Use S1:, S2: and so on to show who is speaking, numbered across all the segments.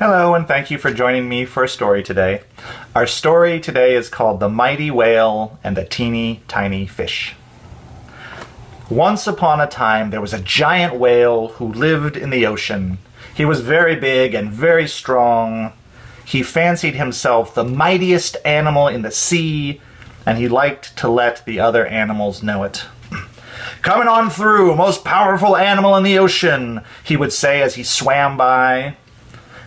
S1: Hello, and thank you for joining me for a story today. Our story today is called The Mighty Whale and the Teenie-Tiny Fish. Once upon a time, there was a giant whale who lived in the ocean. He was very big and very strong. He fancied himself the mightiest animal in the sea, and he liked to let the other animals know it. "Coming on through, most powerful animal in the ocean," he would say as he swam by.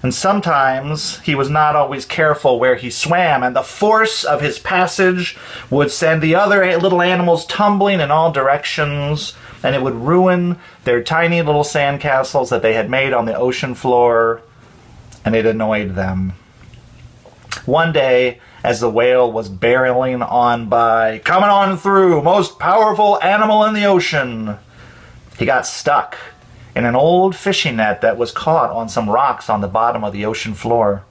S1: And sometimes he was not always careful where he swam, and the force of his passage would send the other little animals tumbling in all directions, and it would ruin their tiny little sandcastles that they had made on the ocean floor, and it annoyed them. One day, as the whale was barreling on by, "Coming on through, most powerful animal in the ocean," he got stuck in an old fishing net that was caught on some rocks on the bottom of the ocean floor.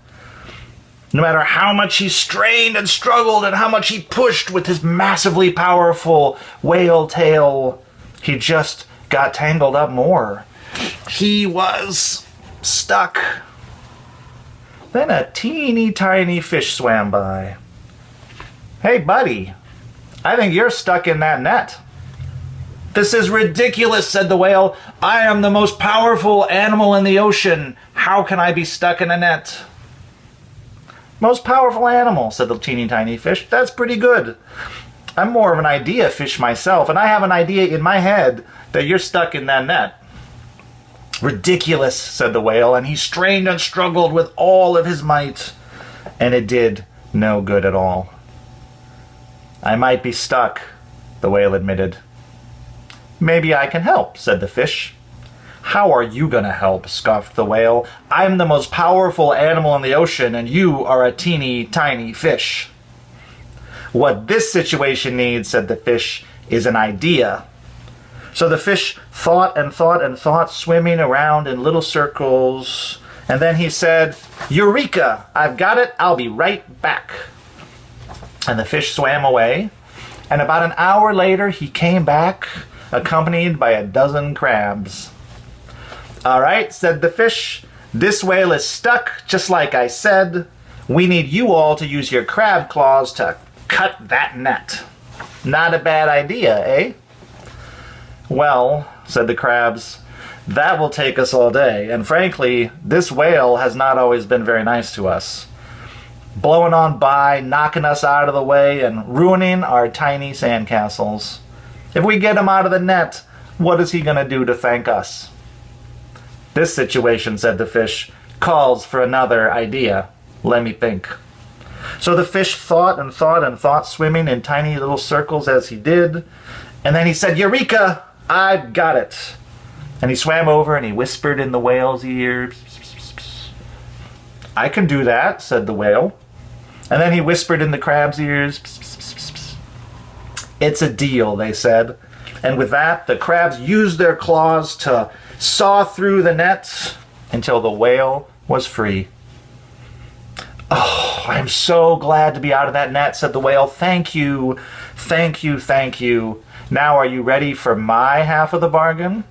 S1: No matter how much he strained and struggled and how much he pushed with his massively powerful whale tail, he just got tangled up more. He was stuck. Then a teeny tiny fish swam by. "Hey buddy, I think you're stuck in that net." "This is ridiculous," said the whale. "I am the most powerful animal in the ocean. How can I be stuck in a net?" "Most powerful animal," said the teeny tiny fish. "That's pretty good. I'm more of an idea fish myself, and I have an idea in my head that you're stuck in that net." "Ridiculous," said the whale, and he strained and struggled with all of his might, and it did no good at all. "I might be stuck," the whale admitted. "Maybe I can help," said the fish. "How are you gonna help?" scoffed the whale. "I'm the most powerful animal in the ocean, and you are a teeny tiny fish." "What this situation needs," said the fish, "is an idea." So the fish thought and thought and thought, swimming around in little circles, and then he said, "Eureka! I've got it. I'll be right back." And the fish swam away, and about an hour later he came back, accompanied by a dozen crabs. "All right," said the fish, "this whale is stuck, just like I said. We need you all to use your crab claws to cut that net. Not a bad idea, eh?" "Well," said the crabs, "that will take us all day, and frankly, this whale has not always been very nice to us, blowing on by, knocking us out of the way, and ruining our tiny sandcastles. If we get him out of the net, what is he going to do to thank us?" "This situation," said the fish, "calls for another idea. Let me think." So the fish thought and thought and thought, swimming in tiny little circles as he did, and then he said, "Eureka! I've got it." And he swam over and he whispered in the whale's ear. "I can do that," said the whale. And then he whispered in the crab's ears. "It's a deal," they said. And with that, the crabs used their claws to saw through the net until the whale was free. "Oh, I'm so glad to be out of that net," said the whale. "Thank you, thank you, thank you. Now are you ready for my half of the bargain?"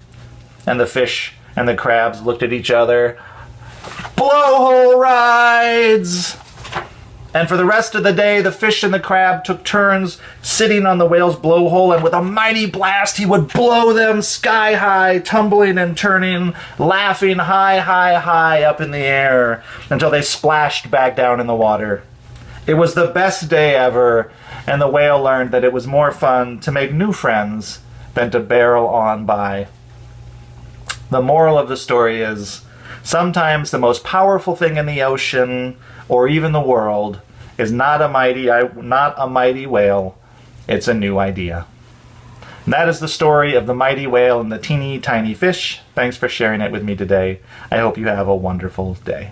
S1: And the fish and the crabs looked at each other. "Blowhole rides!" And for the rest of the day, the fish and the crab took turns sitting on the whale's blowhole, and with a mighty blast, he would blow them sky high, tumbling and turning, laughing high, high, high up in the air until they splashed back down in the water. It was the best day ever, and the whale learned that it was more fun to make new friends than to barrel on by. The moral of the story is, sometimes the most powerful thing in the ocean, or even the world, is not a mighty whale. It's a new idea. And that is the story of the mighty whale and the teeny tiny fish. Thanks for sharing it with me today. I hope you have a wonderful day.